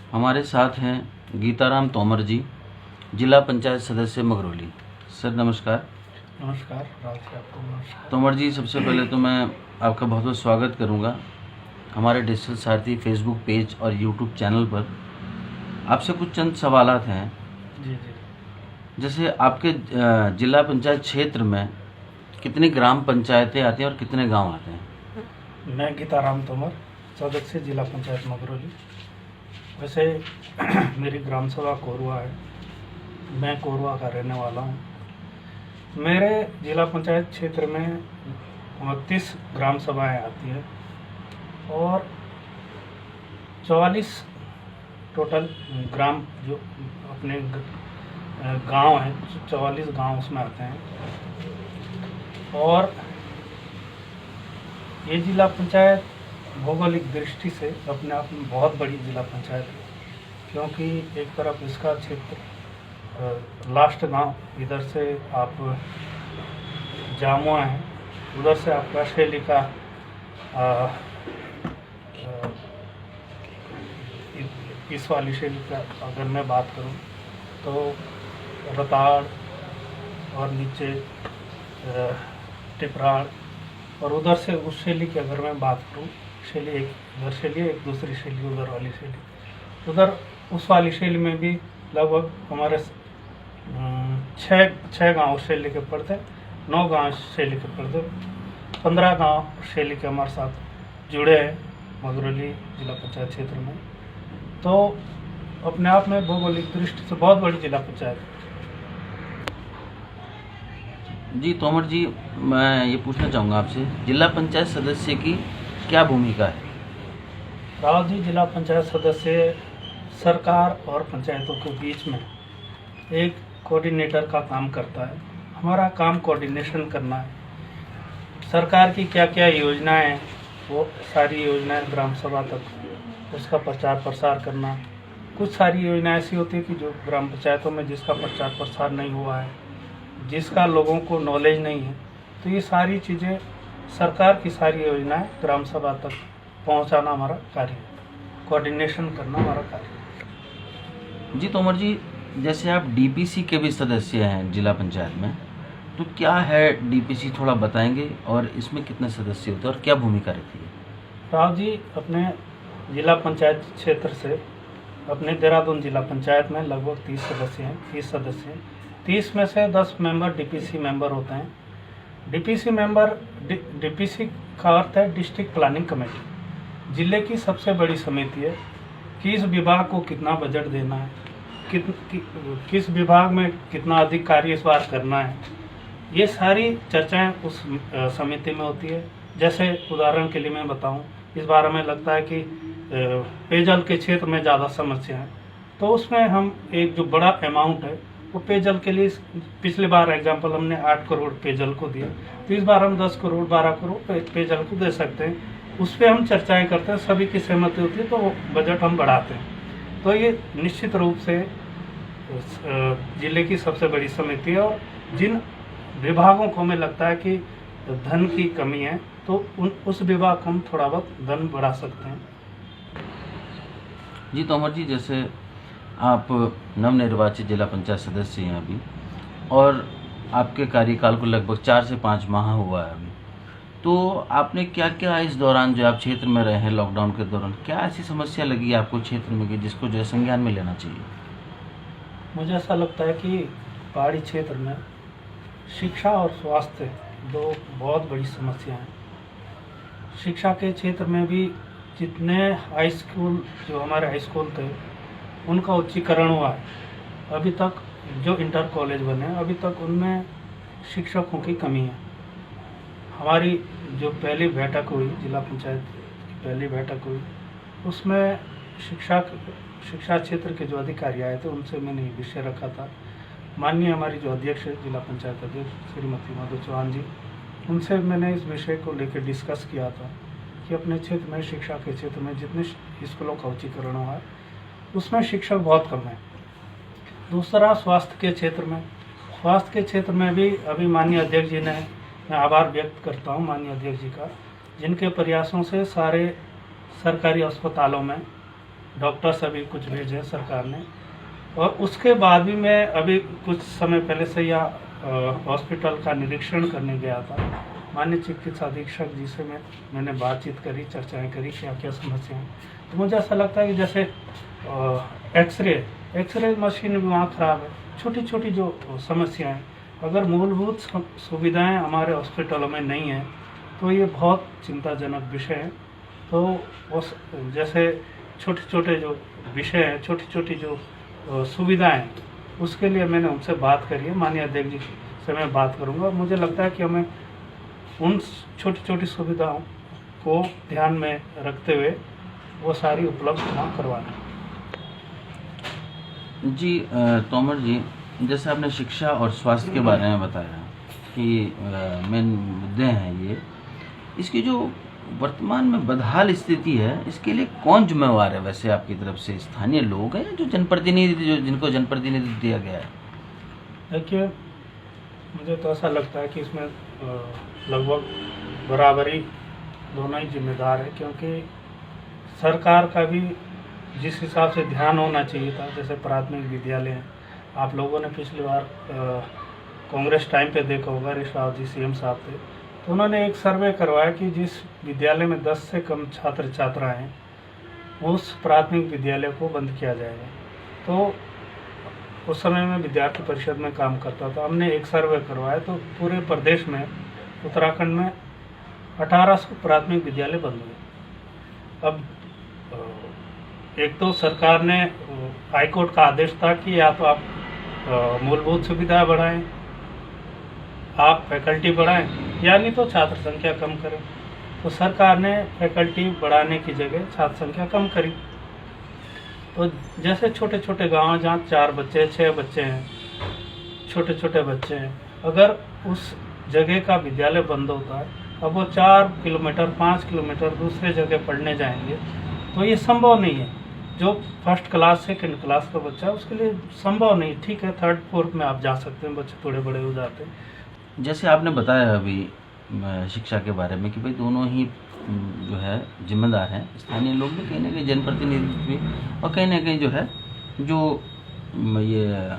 हमारे साथ हैं गीताराम तोमर जी, जिला पंचायत सदस्य मगरौली। सर नमस्कार। नमस्कार राज जी, आपको नमस्कार। तोमर जी, सबसे पहले तो मैं आपका बहुत बहुत स्वागत करूंगा हमारे डिजिटल सारथी फेसबुक पेज और यूट्यूब चैनल पर। आपसे कुछ चंद सवालात हैं। जी। जैसे आपके जिला पंचायत क्षेत्र में कितनी ग्राम पंचायतें आती हैं और कितने गांव आते हैं? मैं गीताराम तोमर, सदस्य जिला पंचायत मगरौली। वैसे मेरी ग्राम सभा कोरवा है, मैं कोरवा का रहने वाला हूँ। मेरे जिला पंचायत क्षेत्र में 29 ग्राम सभाएं आती हैं और 44 टोटल ग्राम जो अपने गांव हैं, 44 गांव उसमें आते हैं। और ये जिला पंचायत भौगोलिक दृष्टि से अपने आप में बहुत बड़ी जिला पंचायत है, क्योंकि एक तरफ इसका क्षेत्र लास्ट गांव, इधर से आप जामुआ है, उधर से आपका शैली का इस वाली शैली का अगर मैं बात करूं तो रताड़ और नीचे टिपराड़, और उधर से उस शैली की अगर मैं बात करूं, शैली एक उधर शैली है, एक दूसरी शैली उधर वाली शैली। उधर उस वाली शैली में भी लगभग हमारे छः गाँव शैली के पड़ते, 9 गाँव शैली के पड़ते, 15 गाँव शैली के हमारे साथ जुड़े हैं मगरौली जिला पंचायत क्षेत्र में। तो अपने आप में भौगोलिक दृष्टि से बहुत बड़ी जिला पंचायत है। जी तोमर जी, मैं ये पूछना चाहूँगा आपसे, जिला पंचायत सदस्य की क्या भूमिका है? राव जी, जिला पंचायत सदस्य सरकार और पंचायतों के बीच में एक कोऑर्डिनेटर का काम करता है। हमारा काम कोऑर्डिनेशन करना है। सरकार की क्या क्या योजनाएं हैं, वो सारी योजनाएं ग्राम सभा तक उसका प्रचार प्रसार करना। कुछ सारी योजनाएं ऐसी होती है कि जो ग्राम पंचायतों में जिसका प्रचार प्रसार नहीं हुआ है, जिसका लोगों को नॉलेज नहीं है, तो ये सारी चीज़ें, सरकार की सारी योजनाएं ग्राम सभा तक पहुंचाना हमारा कार्य है, कोऑर्डिनेशन करना हमारा कार्य है। जी तोमर जी, जैसे आप डीपीसी के भी सदस्य हैं जिला पंचायत में, तो क्या है डीपीसी, थोड़ा बताएंगे? और इसमें कितने सदस्य होते हैं और क्या भूमिका रहती है? राव जी, अपने जिला पंचायत क्षेत्र से अपने देहरादून जिला पंचायत में लगभग 30 सदस्य हैं। 30 में से 10 मेंबर डीपीसी मेंबर होते हैं। डीपीसी मेंबर, डीपीसी का अर्थ है डिस्ट्रिक्ट प्लानिंग कमेटी। जिले की सबसे बड़ी समिति है कि इस विभाग को कितना बजट देना है, किस विभाग में कितना अधिक कार्य इस बार करना है, ये सारी चर्चाएं उस समिति में होती है। जैसे उदाहरण के लिए मैं बताऊं, इस बार हमें लगता है कि पेयजल के क्षेत्र में ज़्यादा समस्या है, तो उसमें हम एक जो बड़ा अमाउंट है वो पेयजल के लिए, पिछले बार एग्जाम्पल हमने 8 करोड़ पेयजल को दिया, तो इस बार हम 10 करोड़ 12 करोड़ पेयजल को दे सकते हैं। उस पर हम चर्चाएं करते हैं, सभी की सहमति होती है तो वो बजट हम बढ़ाते हैं। तो ये निश्चित रूप से जिले की सबसे बड़ी समिति है, और जिन विभागों को हमें लगता है कि धन की कमी है तो उस विभाग को हम थोड़ा बहुत धन बढ़ा सकते हैं। जी तोमर जी, जैसे आप नवनिर्वाचित जिला पंचायत सदस्य हैं अभी, और आपके कार्यकाल को लगभग 4 से 5 माह हुआ है अभी, तो आपने क्या क्या इस दौरान, जो आप क्षेत्र में रहे हैं लॉकडाउन के दौरान, क्या ऐसी समस्या लगी आपको क्षेत्र में कि जिसको जो है संज्ञान में लेना चाहिए? मुझे ऐसा लगता है कि पहाड़ी क्षेत्र में शिक्षा और स्वास्थ्य दो बहुत बड़ी समस्या हैं। शिक्षा के क्षेत्र में भी जितने हाई स्कूल, जो हमारे हाई स्कूल थे, उनका उच्चीकरण हुआ है, अभी तक जो इंटर कॉलेज बने अभी तक उनमें शिक्षकों की कमी है। हमारी जो पहली बैठक हुई, जिला पंचायत की पहली बैठक हुई, उसमें शिक्षा क्षेत्र के जो अधिकारी आए थे उनसे मैंने ये विषय रखा था। माननीय हमारी जो अध्यक्ष है, जिला पंचायत अध्यक्ष श्रीमती मधु चौहान जी, उनसे मैंने इस विषय को लेकर डिस्कस किया था कि अपने क्षेत्र में, शिक्षा के क्षेत्र में जितने स्कूलों का उच्चीकरण हुआ है उसमें शिक्षक बहुत कम है। दूसरा, स्वास्थ्य के क्षेत्र में भी अभी माननीय अध्यक्ष जी ने, मैं आभार व्यक्त करता हूं माननीय अध्यक्ष जी का, जिनके प्रयासों से सारे सरकारी अस्पतालों में डॉक्टर्स अभी कुछ भेजे सरकार ने। और उसके बाद भी मैं अभी कुछ समय पहले से यहाँ हॉस्पिटल का निरीक्षण करने गया था। माननीय चिकित्सा अधीक्षक जी से मैंने बातचीत करी, चर्चाएं करी क्या क्या समस्या हैं। तो मुझे ऐसा लगता है कि जैसे एक्सरे मशीन भी वहाँ ख़राब है। छोटी छोटी जो समस्याएं, अगर मूलभूत सुविधाएं हमारे हॉस्पिटलों में नहीं है तो ये बहुत चिंताजनक विषय है। तो उस जैसे छोटे छोटे जो विषय हैं, छोटी छोटी जो सुविधाएं, उसके लिए मैंने उनसे बात करी है। माननीय अध्यक्ष जी से मैं बात करूंगा। मुझे लगता है कि हमें उन छोटी छोटी सुविधाओं को ध्यान में रखते हुए वो सारी उपलब्ध वहाँ करवाना। जी तोमर जी, जैसे आपने शिक्षा और स्वास्थ्य के बारे में बताया कि मेन मुद्दे हैं ये, इसकी जो वर्तमान में बदहाल स्थिति है, इसके लिए कौन जिम्मेवार है वैसे आपकी तरफ से? स्थानीय लोग हैं जो जनप्रतिनिधि, जो जिनको जनप्रतिनिधित्व दिया गया है? देखिए, मुझे तो ऐसा लगता है कि इसमें लगभग बराबरी दोनों ही जिम्मेदार है, क्योंकि सरकार का भी जिस हिसाब से ध्यान होना चाहिए था, जैसे प्राथमिक विद्यालय हैं, आप लोगों ने पिछली बार कांग्रेस टाइम पे देखा होगा, हरीश राव जी सीएम साहब थे, तो उन्होंने एक सर्वे करवाया कि जिस विद्यालय में 10 से कम छात्र छात्राएँ हैं उस प्राथमिक विद्यालय को बंद किया जाएगा। तो उस समय में विद्यार्थी परिषद में काम करता था, हमने एक सर्वे करवाया तो पूरे प्रदेश में, उत्तराखंड में 1800 प्राथमिक विद्यालय बंद हुए। अब एक तो सरकार ने, हाईकोर्ट का आदेश था कि या तो आप मूलभूत सुविधा बढ़ाएं, आप फैकल्टी बढ़ाएं, या नहीं तो छात्र संख्या कम करें। तो सरकार ने फैकल्टी बढ़ाने की जगह छात्र संख्या कम करी। तो जैसे छोटे छोटे गांव जहाँ 4 बच्चे 6 बच्चे हैं, छोटे छोटे बच्चे हैं, अगर उस जगह का विद्यालय बंद होता है, अब वो 4 किलोमीटर 5 किलोमीटर दूसरे जगह पढ़ने जाएंगे, तो ये संभव नहीं है। जो फर्स्ट क्लास सेकंड क्लास का बच्चा है उसके लिए संभव नहीं। ठीक है, थर्ड फोर्थ में आप जा सकते हैं, बच्चे थोड़े बड़े हो जाते हैं। जैसे आपने बताया अभी शिक्षा के बारे में कि भाई दोनों ही जो है जिम्मेदार हैं, स्थानीय लोग भी कहीं ना कहीं, जनप्रतिनिधि भी, और कहीं ना कहीं जो है जो ये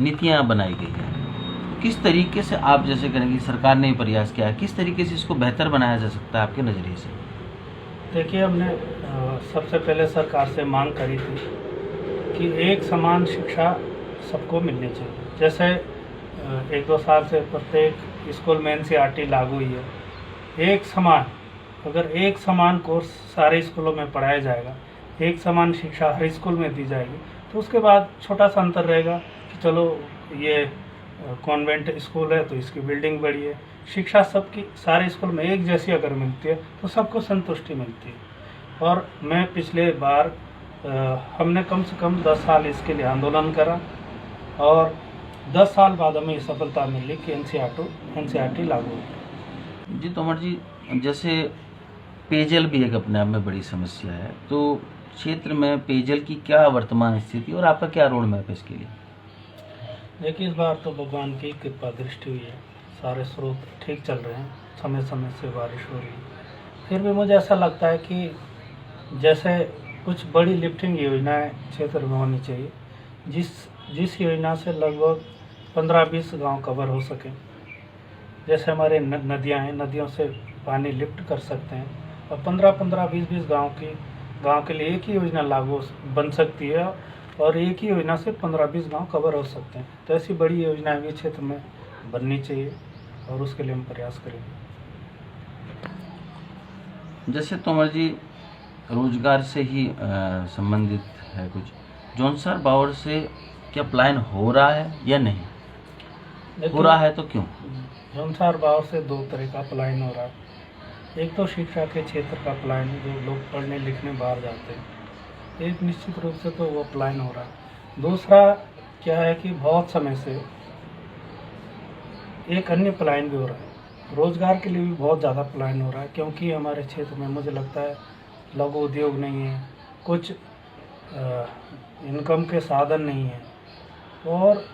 नीतियाँ बनाई गई हैं, किस तरीके से आप जैसे करेंगे, सरकार ने प्रयास किया है, किस तरीके से इसको बेहतर बनाया जा सकता है आपके नज़रिए से? देखिए, हमने सबसे पहले सरकार से मांग करी थी कि एक समान शिक्षा सबको मिलनी चाहिए। जैसे 1-2 साल से प्रत्येक स्कूल में NCERT लागू हुई है। एक समान, अगर एक समान कोर्स सारे स्कूलों में पढ़ाया जाएगा, एक समान शिक्षा हर स्कूल में दी जाएगी, तो उसके बाद छोटा सा अंतर रहेगा कि चलो ये कॉन्वेंट स्कूल है तो इसकी बिल्डिंग बड़ी है। शिक्षा सबकी सारे स्कूल में एक जैसी अगर मिलती है तो सबको संतुष्टि मिलती है। और मैं पिछले बार हमने कम से कम 10 साल इसके लिए आंदोलन करा, और 10 साल बाद हमें सफलता मिली कि NCERT लागू हुई। जी तोमर जी, जैसे पेयजल भी एक अपने आप में बड़ी समस्या है, तो क्षेत्र में पेयजल की क्या वर्तमान स्थिति और आपका क्या रोड मैप है इसके लिए? देखिए, इस बार तो भगवान की कृपा दृष्टि हुई है, सारे स्रोत ठीक चल रहे हैं, समय समय से बारिश हो रही है। फिर भी मुझे ऐसा लगता है कि जैसे कुछ बड़ी लिफ्टिंग योजनाएं क्षेत्र में होनी चाहिए, जिस योजना से लगभग 15-20 गांव कवर हो सकें। जैसे हमारे नदियां हैं, नदियों से पानी लिफ्ट कर सकते हैं, और 15-15, 20-20 गांव के लिए एक ही योजना लागू बन सकती है, और एक ही योजना से 15-20 गांव कवर हो सकते हैं। तो ऐसी बड़ी योजनाएं भी क्षेत्र में बननी चाहिए, और उसके लिए हम प्रयास करेंगे। जैसे तोमर जी, रोजगार से ही संबंधित है कुछ, जौनसार बावर से क्या प्लान हो रहा है या नहीं? हो रहा है तो क्यों? जौनसार बावर से 2 तरह का प्लान हो रहा है। एक तो शिक्षा के क्षेत्र का प्लान है, जो लोग पढ़ने लिखने बाहर जाते हैं, एक निश्चित रूप से तो वो प्लान हो रहा है। दूसरा क्या है कि बहुत समय से एक अन्य प्लान भी हो रहा है, रोजगार के लिए भी बहुत ज़्यादा प्लान हो रहा है, क्योंकि हमारे क्षेत्र में मुझे लगता है लघु उद्योग नहीं है, कुछ इनकम के साधन नहीं है, और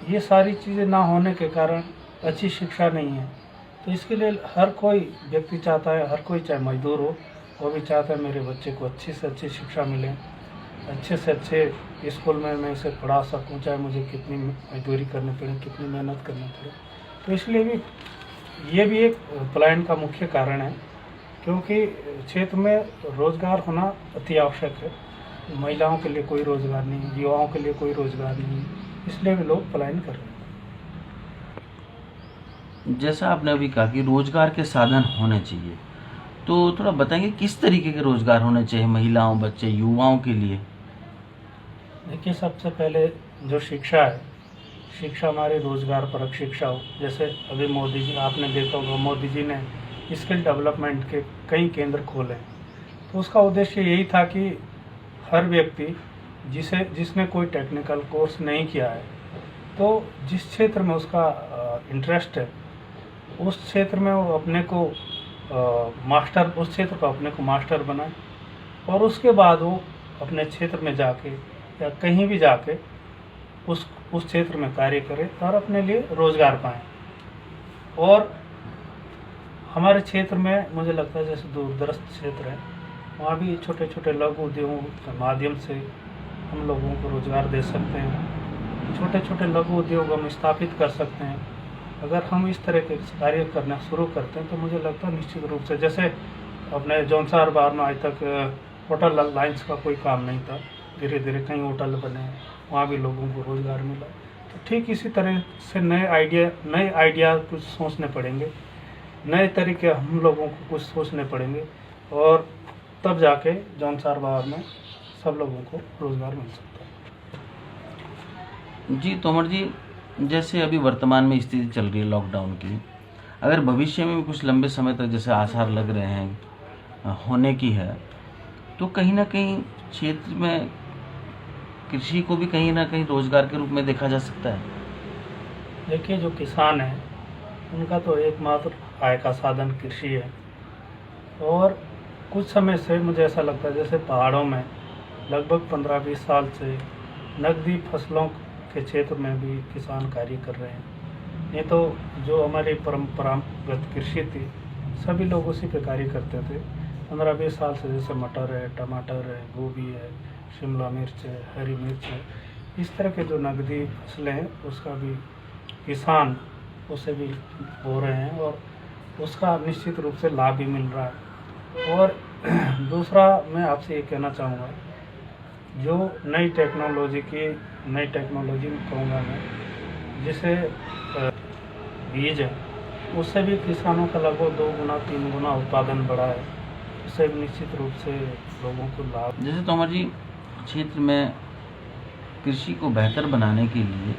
ये सारी चीज़ें ना होने के कारण अच्छी शिक्षा नहीं है। तो इसके लिए हर कोई व्यक्ति चाहता है, हर कोई चाहे मजदूर हो, वो भी चाहता है मेरे बच्चे को अच्छी से अच्छी शिक्षा मिले, अच्छे से अच्छे स्कूल में मैं इसे पढ़ा सकूं, चाहे मुझे कितनी मजदूरी करनी पड़े, कितनी मेहनत करनी पड़े। तो इसलिए भी ये भी एक पलायन का मुख्य कारण है, क्योंकि क्षेत्र में रोजगार होना अति आवश्यक है। महिलाओं के लिए कोई रोजगार नहीं, युवाओं के लिए कोई रोजगार नहीं, इसलिए भी लोग पलायन कर रहे हैं। जैसा आपने अभी कहा कि रोजगार के साधन होने चाहिए, तो थोड़ा बताएंगे किस तरीके के रोजगार होने चाहिए महिलाओं, बच्चे, युवाओं के लिए? देखिए, सबसे पहले जो शिक्षा है, शिक्षा हमारी रोजगार परक शिक्षा हो। जैसे अभी मोदी जी, आपने देखा होगा, मोदी जी ने स्किल डेवलपमेंट के कई केंद्र खोले, तो उसका उद्देश्य यही था कि हर व्यक्ति जिसने कोई टेक्निकल कोर्स नहीं किया है, तो जिस क्षेत्र में उसका इंटरेस्ट है, उस क्षेत्र में वो अपने को उस क्षेत्र को अपने को मास्टर बनाए, और उसके बाद वो अपने क्षेत्र में जाके या कहीं भी जाके उस क्षेत्र में कार्य करे और अपने लिए रोजगार पाए। और हमारे क्षेत्र में मुझे लगता है जैसे दूरदराज क्षेत्र है, वहाँ भी छोटे छोटे लघु उद्योगों के माध्यम से हम लोगों को रोजगार दे सकते हैं। छोटे छोटे लघु उद्योग हम स्थापित कर सकते हैं। अगर हम इस तरह के कार्य करना शुरू करते हैं तो मुझे लगता है निश्चित रूप से, जैसे अपने जौनसार बार में आज तक होटल लाइन्स का कोई काम नहीं था, धीरे धीरे कई होटल बने, वहाँ भी लोगों को रोजगार मिला। तो ठीक इसी तरह से नए आइडिया कुछ सोचने पड़ेंगे, नए तरीके हम लोगों को कुछ सोचने पड़ेंगे, और तब जाके जौनसार बार में सब लोगों को रोजगार मिल सकता है। जी तोमर जी, जैसे अभी वर्तमान में स्थिति चल रही है लॉकडाउन की, अगर भविष्य में भी कुछ लंबे समय तक जैसे आसार लग रहे हैं होने की है, तो कहीं ना कहीं क्षेत्र में कृषि को भी कहीं ना कहीं रोजगार के रूप में देखा जा सकता है। देखिए, जो किसान है उनका तो एकमात्र आय का साधन कृषि है, और कुछ समय से मुझे ऐसा लगता है जैसे पहाड़ों में लगभग 15-20 साल से नकदी फसलों के क्षेत्र में भी किसान कार्य कर रहे हैं। नहीं तो जो हमारी परंपरागत कृषि थी, सभी लोग उसी पे कार्य करते थे 15-20 साल से। जैसे मटर है, टमाटर है, गोभी है, शिमला मिर्च है, हरी मिर्च है, इस तरह के जो नकदी फसलें हैं उसका भी किसान उसे भी बो रहे हैं, और उसका निश्चित रूप से लाभ भी मिल रहा है। और दूसरा मैं आपसे ये कहना चाहूँगा, जो नई टेक्नोलॉजी कहूँगा मैं, जिसे बीज है, उससे भी किसानों का लगभग 2 गुना 3 गुना उत्पादन बढ़ा है। उससे भी निश्चित रूप से लोगों को लाभ। जैसे तोमर जी, क्षेत्र में कृषि को बेहतर बनाने के लिए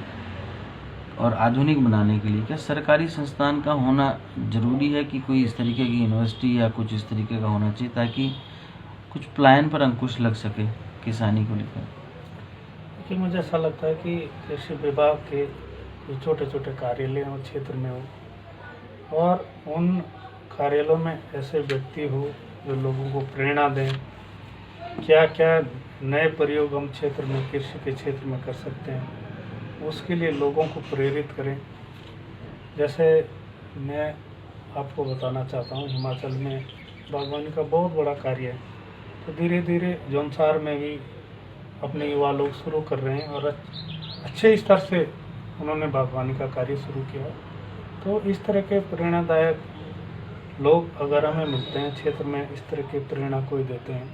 और आधुनिक बनाने के लिए क्या सरकारी संस्थान का होना जरूरी है, कि कोई इस तरीके की यूनिवर्सिटी या कुछ इस तरीके का होना चाहिए ताकि कुछ प्लान पर अंकुश लग सके किसानी को लेकर? कि मुझे ऐसा लगता है कि कृषि विभाग के जो छोटे छोटे कार्यालय हो क्षेत्र में हो, और उन कार्यालयों में ऐसे व्यक्ति हो जो लोगों को प्रेरणा दें, क्या क्या नए प्रयोग हम क्षेत्र में, कृषि के क्षेत्र में कर सकते हैं, उसके लिए लोगों को प्रेरित करें। जैसे मैं आपको बताना चाहता हूँ, हिमाचल में बागवानी का बहुत बड़ा कार्य है, तो धीरे धीरे जौनसार में भी अपने युवा लोग शुरू कर रहे हैं, और अच्छे स्तर से उन्होंने बागवानी का कार्य शुरू किया। तो इस तरह के प्रेरणादायक लोग अगर हमें मिलते हैं क्षेत्र में, इस तरह की प्रेरणा कोई देते हैं,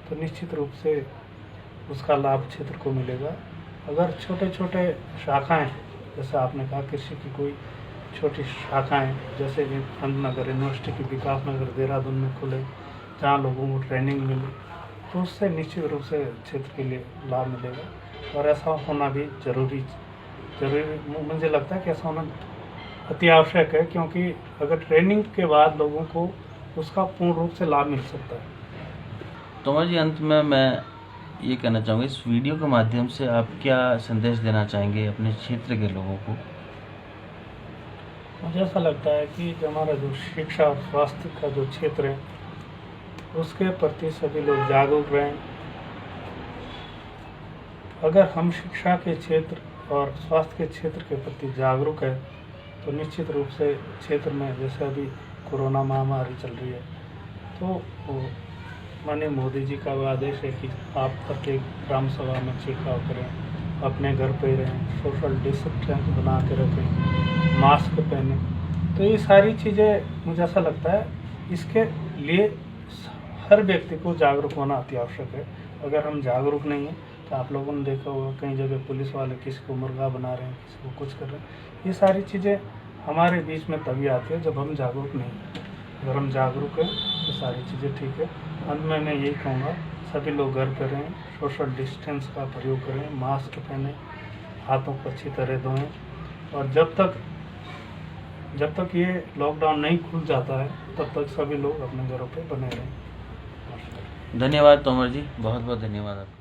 तो निश्चित रूप से उसका लाभ क्षेत्र को मिलेगा। अगर छोटे छोटे शाखाएं, जैसे आपने कहा कृषि की कोई छोटी शाखाएं, जैसे कि अंतनगर यूनिवर्सिटी की विकास नगर देहरादून में खुले, जहाँ लोगों को ट्रेनिंग मिले, तो उससे निश्चित रूप से क्षेत्र के लिए लाभ मिलेगा। और ऐसा होना भी जरूरी मुझे लगता है कि ऐसा होना अति आवश्यक है, क्योंकि अगर ट्रेनिंग के बाद लोगों को उसका पूर्ण रूप से लाभ मिल सकता है। तोमर जी, अंत में मैं ये कहना चाहूँगा, इस वीडियो के माध्यम से आप क्या संदेश देना चाहेंगे अपने क्षेत्र के लोगों को? मुझे ऐसा लगता है कि जो हमारा जो शिक्षा और स्वास्थ्य का जो क्षेत्र है, उसके प्रति सभी लोग जागरूक रहें। अगर हम शिक्षा के क्षेत्र और स्वास्थ्य के क्षेत्र के प्रति जागरूक है, तो निश्चित रूप से क्षेत्र में, जैसे अभी कोरोना महामारी चल रही है, तो माननीय मोदी जी का वो आदेश है कि आप प्रत्येक ग्राम सभा में छिड़काव करें, अपने घर पे रहें, सोशल डिस्टेंस बना के रखें, मास्क पहने। तो ये सारी चीज़ें मुझे ऐसा लगता है इसके लिए हर व्यक्ति को जागरूक होना अति आवश्यक है। अगर हम जागरूक नहीं हैं तो आप लोगों ने देखा होगा कई जगह पुलिस वाले किसी को मुर्गा बना रहे हैं, किसी को कुछ कर रहे हैं। ये सारी चीज़ें हमारे बीच में तभी आती है जब हम जागरूक नहीं हैं। अगर हम जागरूक हैं तो सारी चीज़ें ठीक है। अंत में मैं यही कहूँगा, सभी लोग घर पर रहें, सोशल डिस्टेंस का प्रयोग करें, मास्क पहनें, हाथों को अच्छी तरह धोएं, और जब तक ये लॉकडाउन नहीं खुल जाता है तब तक सभी लोग अपने घरों पे बने रहें। धन्यवाद तोमर जी, बहुत बहुत धन्यवाद आपका।